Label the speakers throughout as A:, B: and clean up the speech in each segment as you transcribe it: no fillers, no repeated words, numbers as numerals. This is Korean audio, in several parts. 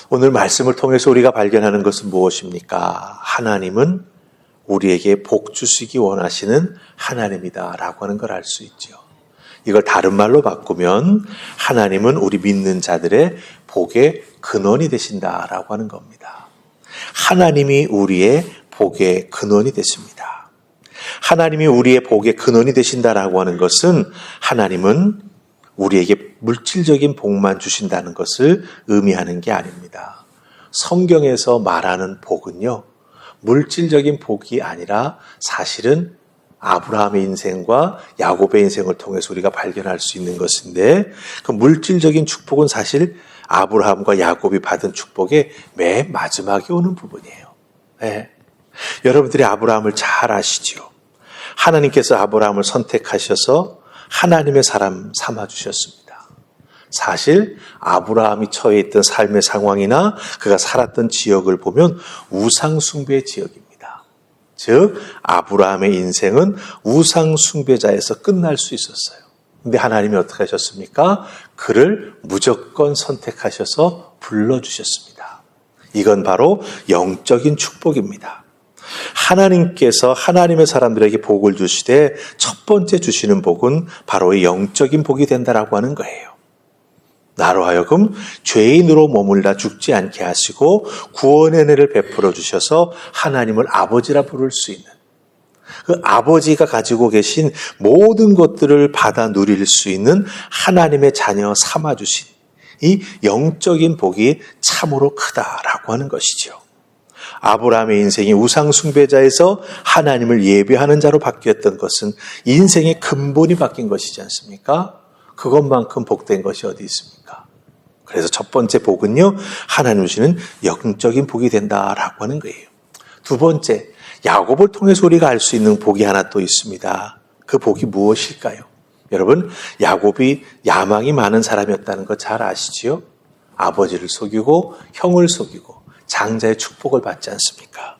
A: 오늘 말씀을 통해서 우리가 발견하는 것은 무엇입니까? 하나님은 우리에게 복 주시기 원하시는 하나님이다라고 하는 걸 알 수 있죠. 이걸 다른 말로 바꾸면 하나님은 우리 믿는 자들의 복의 근원이 되신다라고 하는 겁니다. 하나님이 우리의 복의 근원이 되십니다. 하나님이 우리의 복의 근원이 되신다라고 하는 것은 하나님은 우리에게 물질적인 복만 주신다는 것을 의미하는 게 아닙니다. 성경에서 말하는 복은요, 물질적인 복이 아니라 사실은 아브라함의 인생과 야곱의 인생을 통해서 우리가 발견할 수 있는 것인데, 그 물질적인 축복은 사실 아브라함과 야곱이 받은 축복의 맨 마지막에 오는 부분이에요. 네. 여러분들이 아브라함을 잘 아시죠? 하나님께서 아브라함을 선택하셔서 하나님의 사람 삼아주셨습니다. 사실 아브라함이 처해 있던 삶의 상황이나 그가 살았던 지역을 보면 우상숭배의 지역입니다. 즉 아브라함의 인생은 우상숭배자에서 끝날 수 있었어요. 근데 하나님이 어떻게 하셨습니까? 그를 무조건 선택하셔서 불러주셨습니다. 이건 바로 영적인 축복입니다. 하나님께서 하나님의 사람들에게 복을 주시되 첫 번째 주시는 복은 바로 이 영적인 복이 된다라고 하는 거예요. 나로 하여금 죄인으로 머물다 죽지 않게 하시고 구원의 은혜를 베풀어 주셔서 하나님을 아버지라 부를 수 있는, 그 아버지가 가지고 계신 모든 것들을 받아 누릴 수 있는 하나님의 자녀 삼아주신 이 영적인 복이 참으로 크다라고 하는 것이죠. 아브라함의 인생이 우상 숭배자에서 하나님을 예배하는 자로 바뀌었던 것은 인생의 근본이 바뀐 것이지 않습니까? 그것만큼 복된 것이 어디 있습니까? 그래서 첫 번째 복은요, 하나님 주시는 영적인 복이 된다라고 하는 거예요. 두 번째, 야곱을 통해서 우리가 알 수 있는 복이 하나 또 있습니다. 그 복이 무엇일까요? 여러분, 야곱이 야망이 많은 사람이었다는 거 잘 아시지요? 아버지를 속이고 형을 속이고 장자의 축복을 받지 않습니까?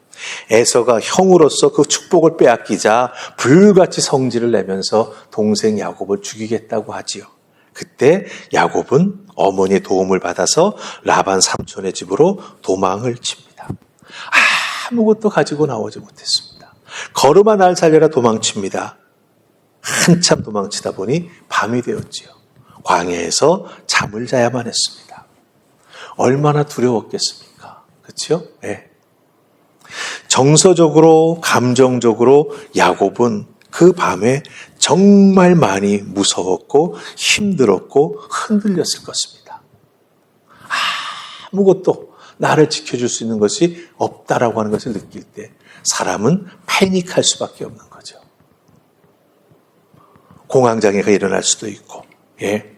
A: 에서가 형으로서 그 축복을 빼앗기자 불같이 성질을 내면서 동생 야곱을 죽이겠다고 하지요. 그때 야곱은 어머니의 도움을 받아서 라반 삼촌의 집으로 도망을 칩니다. 아무것도 가지고 나오지 못했습니다. 걸음아 날 살려라 도망칩니다. 한참 도망치다 보니 밤이 되었지요. 광야에서 잠을 자야만 했습니다. 얼마나 두려웠겠습니까? 그렇죠? 네. 정서적으로, 감정적으로 야곱은 그 밤에 정말 많이 무서웠고 힘들었고 흔들렸을 것입니다. 아무것도 나를 지켜줄 수 있는 것이 없다라고 하는 것을 느낄 때 사람은 패닉할 수밖에 없는 거죠. 공황장애가 일어날 수도 있고, 예.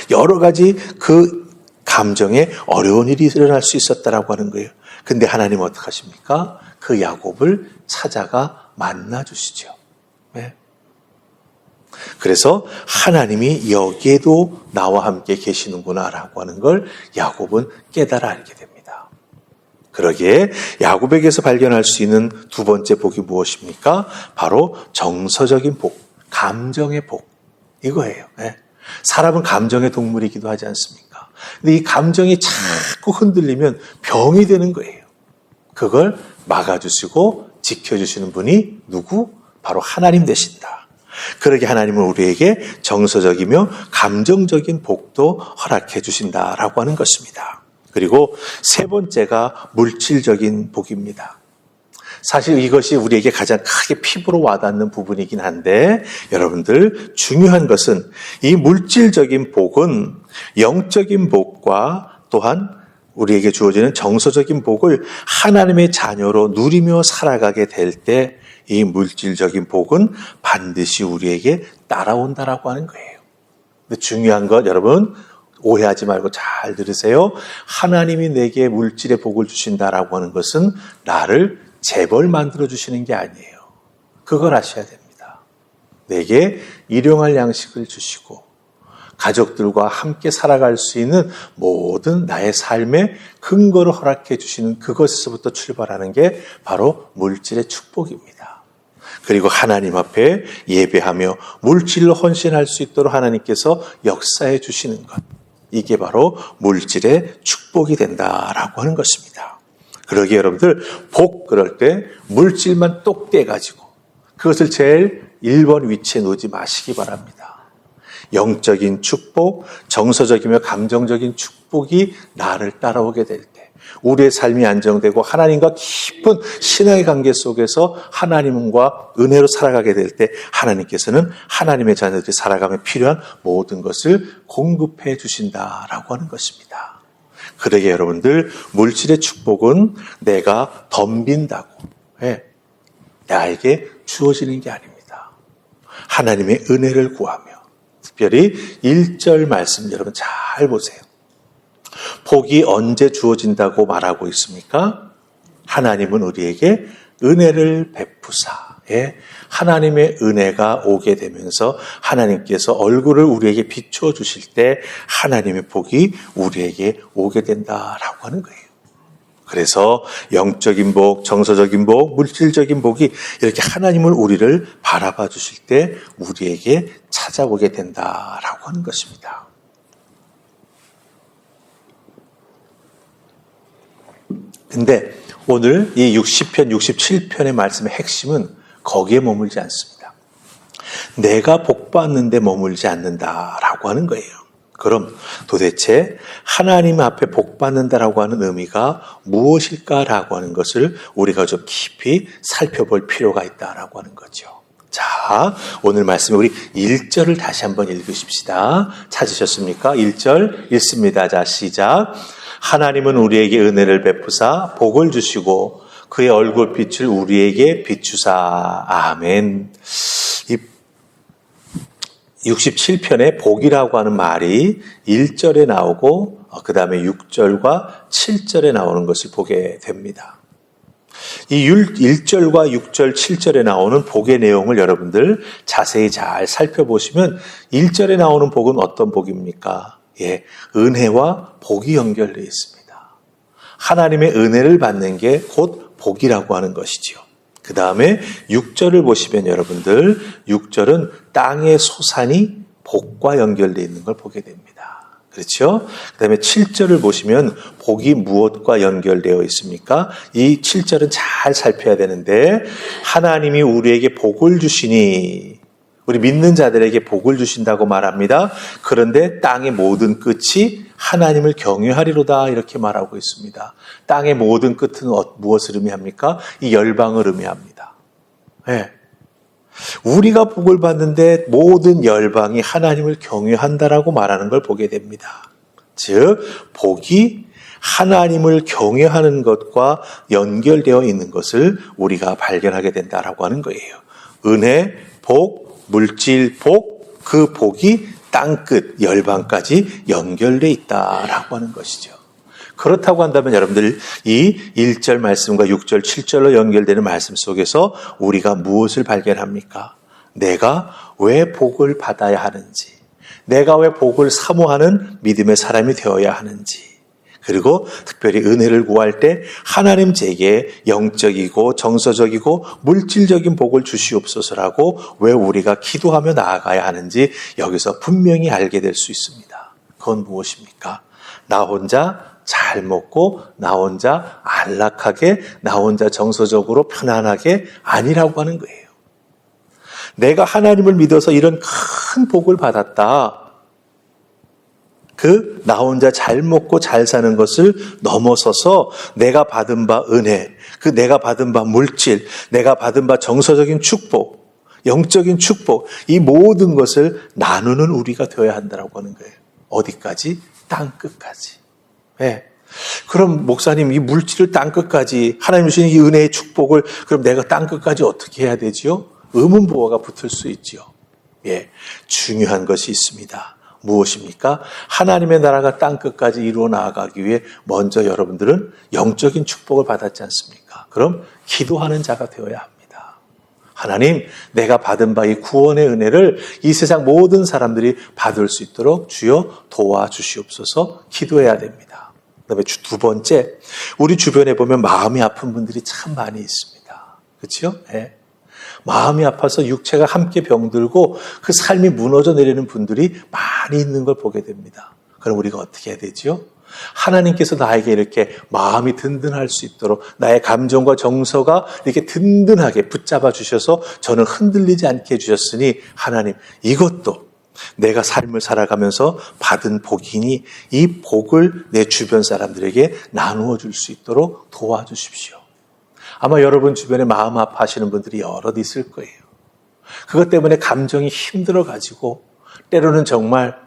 A: 여러 가지 그 감정에 어려운 일이 일어날 수 있었다라고 하는 거예요. 근데 하나님은 어떻게 하십니까? 그 야곱을 찾아가 만나주시죠. 네. 그래서 하나님이 여기에도 나와 함께 계시는구나라고 하는 걸 야곱은 깨달아 알게 됩니다. 그러기에 야곱에게서 발견할 수 있는 두 번째 복이 무엇입니까? 바로 정서적인 복, 감정의 복, 이거예요. 네. 사람은 감정의 동물이기도 하지 않습니까? 근데 이 감정이 자꾸 흔들리면 병이 되는 거예요. 그걸 막아주시고 지켜주시는 분이 누구? 바로 하나님 되신다. 그러게 하나님은 우리에게 정서적이며 감정적인 복도 허락해 주신다라고 하는 것입니다. 그리고 세 번째가 물질적인 복입니다. 사실 이것이 우리에게 가장 크게 피부로 와닿는 부분이긴 한데, 여러분들 중요한 것은 이 물질적인 복은 영적인 복과 또한 우리에게 주어지는 정서적인 복을 하나님의 자녀로 누리며 살아가게 될 때 이 물질적인 복은 반드시 우리에게 따라온다라고 하는 거예요. 근데 중요한 것, 여러분 오해하지 말고 잘 들으세요. 하나님이 내게 물질의 복을 주신다라고 하는 것은 나를 재벌 만들어 주시는 게 아니에요. 그걸 아셔야 됩니다. 내게 일용할 양식을 주시고 가족들과 함께 살아갈 수 있는 모든 나의 삶의 근거를 허락해 주시는 그것에서부터 출발하는 게 바로 물질의 축복입니다. 그리고 하나님 앞에 예배하며 물질로 헌신할 수 있도록 하나님께서 역사해 주시는 것. 이게 바로 물질의 축복이 된다라고 하는 것입니다. 그러기에 여러분들 복 그럴 때 물질만 똑 떼가지고 그것을 제일 1번 위치에 놓지 마시기 바랍니다. 영적인 축복, 정서적이며 감정적인 축복이 나를 따라오게 될 때, 우리의 삶이 안정되고 하나님과 깊은 신앙의 관계 속에서 하나님과 은혜로 살아가게 될 때 하나님께서는 하나님의 자녀들이 살아가며 필요한 모든 것을 공급해 주신다라고 하는 것입니다. 그러기에 여러분들 물질의 축복은 내가 덤빈다고 나에게 주어지는 게 아닙니다. 하나님의 은혜를 구하며 특별히 1절 말씀 여러분 잘 보세요. 복이 언제 주어진다고 말하고 있습니까? 하나님은 우리에게 은혜를 베푸사. 하나님의 은혜가 오게 되면서 하나님께서 얼굴을 우리에게 비추어 주실 때 하나님의 복이 우리에게 오게 된다라고 하는 거예요. 그래서 영적인 복, 정서적인 복, 물질적인 복이 이렇게 하나님을 우리를 바라봐 주실 때 우리에게 찾아오게 된다라고 하는 것입니다. 근데 오늘 이 60편, 67편의 말씀의 핵심은 거기에 머물지 않습니다. 내가 복받는데 머물지 않는다라고 하는 거예요. 그럼 도대체 하나님 앞에 복받는다라고 하는 의미가 무엇일까라고 하는 것을 우리가 좀 깊이 살펴볼 필요가 있다라고 하는 거죠. 자, 오늘 말씀에 우리 1절을 다시 한번 읽으십시다. 찾으셨습니까? 1절 읽습니다. 자, 시작. 하나님은 우리에게 은혜를 베푸사 복을 주시고 그의 얼굴빛을 우리에게 비추사. 아멘. 이 67편에 복이라고 하는 말이 1절에 나오고 그 다음에 6절과 7절에 나오는 것을 보게 됩니다. 이 1절과 6절, 7절에 나오는 복의 내용을 여러분들 자세히 잘 살펴보시면 1절에 나오는 복은 어떤 복입니까? 은혜와 복이 연결되어 있습니다. 하나님의 은혜를 받는 게 곧 복이라고 하는 것이지요. 그 다음에 6절을 보시면 여러분들 6절은 땅의 소산이 복과 연결되어 있는 걸 보게 됩니다. 그렇죠? 그 다음에 7절을 보시면 복이 무엇과 연결되어 있습니까? 이 7절은 잘 살펴야 되는데 하나님이 우리에게 복을 주시니 우리 믿는 자들에게 복을 주신다고 말합니다. 그런데 땅의 모든 끝이 하나님을 경외하리로다 이렇게 말하고 있습니다. 땅의 모든 끝은 무엇을 의미합니까? 이 열방을 의미합니다. 우리가 복을 받는데 모든 열방이 하나님을 경외한다라고 말하는 걸 보게 됩니다. 즉 복이 하나님을 경외하는 것과 연결되어 있는 것을 우리가 발견하게 된다라고 하는 거예요. 은혜, 복, 물질, 복, 그 복이 땅끝, 열방까지 연결되어 있다라고 하는 것이죠. 그렇다고 한다면 여러분들 이 1절 말씀과 6절, 7절로 연결되는 말씀 속에서 우리가 무엇을 발견합니까? 내가 왜 복을 받아야 하는지, 내가 왜 복을 사모하는 믿음의 사람이 되어야 하는지, 그리고 특별히 은혜를 구할 때 하나님 제게 영적이고 정서적이고 물질적인 복을 주시옵소서라고 왜 우리가 기도하며 나아가야 하는지 여기서 분명히 알게 될 수 있습니다. 그건 무엇입니까? 나 혼자 잘 먹고 나 혼자 안락하게 나 혼자 정서적으로 편안하게 아니라고 하는 거예요. 내가 하나님을 믿어서 이런 큰 복을 받았다. 나 혼자 잘 먹고 잘 사는 것을 넘어서서 내가 받은 바 은혜, 내가 받은 바 물질, 내가 받은 바 정서적인 축복, 영적인 축복, 이 모든 것을 나누는 우리가 되어야 한다고 하는 거예요. 어디까지? 땅끝까지. 그럼 목사님 이 물질을 땅끝까지, 하나님 주신 이 은혜의 축복을 그럼 내가 땅끝까지 어떻게 해야 되지요? 의문부호가 붙을 수 있지요. 중요한 것이 있습니다. 무엇입니까? 하나님의 나라가 땅끝까지 이루어 나아가기 위해 먼저 여러분들은 영적인 축복을 받았지 않습니까? 그럼 기도하는 자가 되어야 합니다. 하나님, 내가 받은 바 이 구원의 은혜를 이 세상 모든 사람들이 받을 수 있도록 주여 도와주시옵소서 기도해야 됩니다. 그다음에 두 번째, 우리 주변에 보면 마음이 아픈 분들이 참 많이 있습니다. 그렇죠? 마음이 아파서 육체가 함께 병들고 그 삶이 무너져 내리는 분들이 많이 있는 걸 보게 됩니다. 그럼 우리가 어떻게 해야 되죠? 하나님께서 나에게 이렇게 마음이 든든할 수 있도록 나의 감정과 정서가 이렇게 든든하게 붙잡아 주셔서 저는 흔들리지 않게 해주셨으니 하나님 이것도 내가 삶을 살아가면서 받은 복이니 이 복을 내 주변 사람들에게 나누어 줄 수 있도록 도와주십시오. 아마 여러분 주변에 마음 아파하시는 분들이 여럿 있을 거예요. 그것 때문에 감정이 힘들어가지고 때로는 정말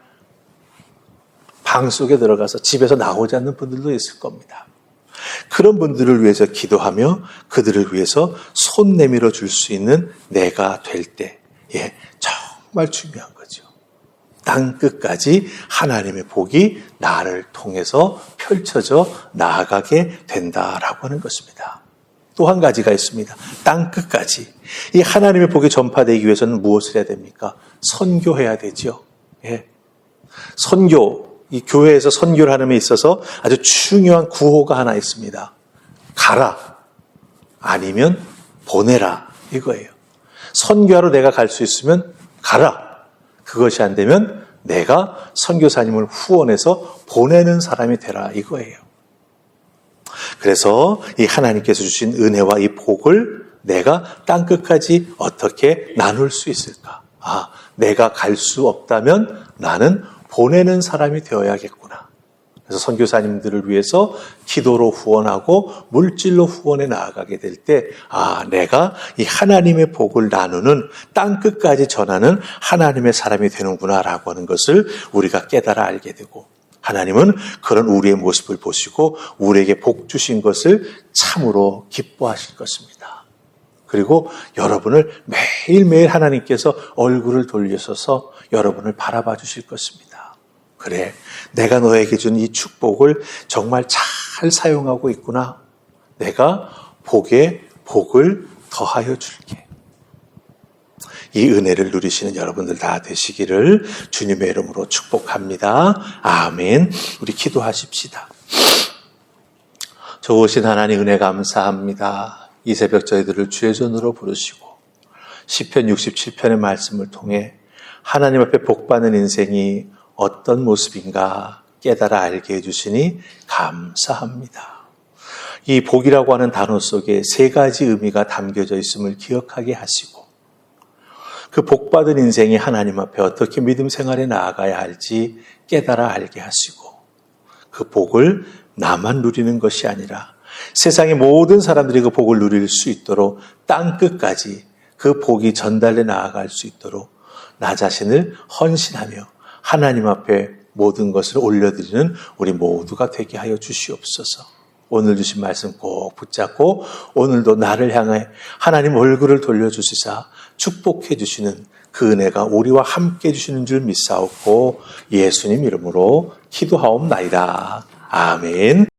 A: 방 속에 들어가서 집에서 나오지 않는 분들도 있을 겁니다. 그런 분들을 위해서 기도하며 그들을 위해서 손 내밀어 줄 수 있는 내가 될 때, 정말 중요한 거죠. 땅 끝까지 하나님의 복이 나를 통해서 펼쳐져 나아가게 된다라고 하는 것입니다. 또 한 가지가 있습니다. 땅 끝까지. 이 하나님의 복이 전파되기 위해서는 무엇을 해야 됩니까? 선교해야 되죠. 선교. 이 교회에서 선교를 하는 데 있어서 아주 중요한 구호가 하나 있습니다. 가라. 아니면 보내라. 이거예요. 선교하러 내가 갈 수 있으면 가라. 그것이 안 되면 내가 선교사님을 후원해서 보내는 사람이 되라. 이거예요. 그래서 이 하나님께서 주신 은혜와 이 복을 내가 땅끝까지 어떻게 나눌 수 있을까? 내가 갈 수 없다면 나는 보내는 사람이 되어야겠구나. 그래서 선교사님들을 위해서 기도로 후원하고 물질로 후원해 나아가게 될 때, 내가 이 하나님의 복을 나누는 땅끝까지 전하는 하나님의 사람이 되는구나라고 하는 것을 우리가 깨달아 알게 되고, 하나님은 그런 우리의 모습을 보시고 우리에게 복 주신 것을 참으로 기뻐하실 것입니다. 그리고 여러분을 매일매일 하나님께서 얼굴을 돌리셔서 여러분을 바라봐 주실 것입니다. 그래, 내가 너에게 준 이 축복을 정말 잘 사용하고 있구나. 내가 복에 복을 더하여 줄게. 이 은혜를 누리시는 여러분들 다 되시기를 주님의 이름으로 축복합니다. 아멘. 우리 기도하십시다. 좋으신 하나님 은혜 감사합니다. 이 새벽 저희들을 주의 손으로 부르시고 시편 67편의 말씀을 통해 하나님 앞에 복받는 인생이 어떤 모습인가 깨달아 알게 해주시니 감사합니다. 이 복이라고 하는 단어 속에 세 가지 의미가 담겨져 있음을 기억하게 하시고 그 복받은 인생이 하나님 앞에 어떻게 믿음 생활에 나아가야 할지 깨달아 알게 하시고 그 복을 나만 누리는 것이 아니라 세상의 모든 사람들이 그 복을 누릴 수 있도록 땅끝까지 그 복이 전달해 나아갈 수 있도록 나 자신을 헌신하며 하나님 앞에 모든 것을 올려드리는 우리 모두가 되게 하여 주시옵소서. 오늘 주신 말씀 꼭 붙잡고 오늘도 나를 향해 하나님 얼굴을 돌려주시사 축복해 주시는 그 은혜가 우리와 함께 해주시는 줄 믿사옵고 예수님 이름으로 기도하옵나이다. 아멘.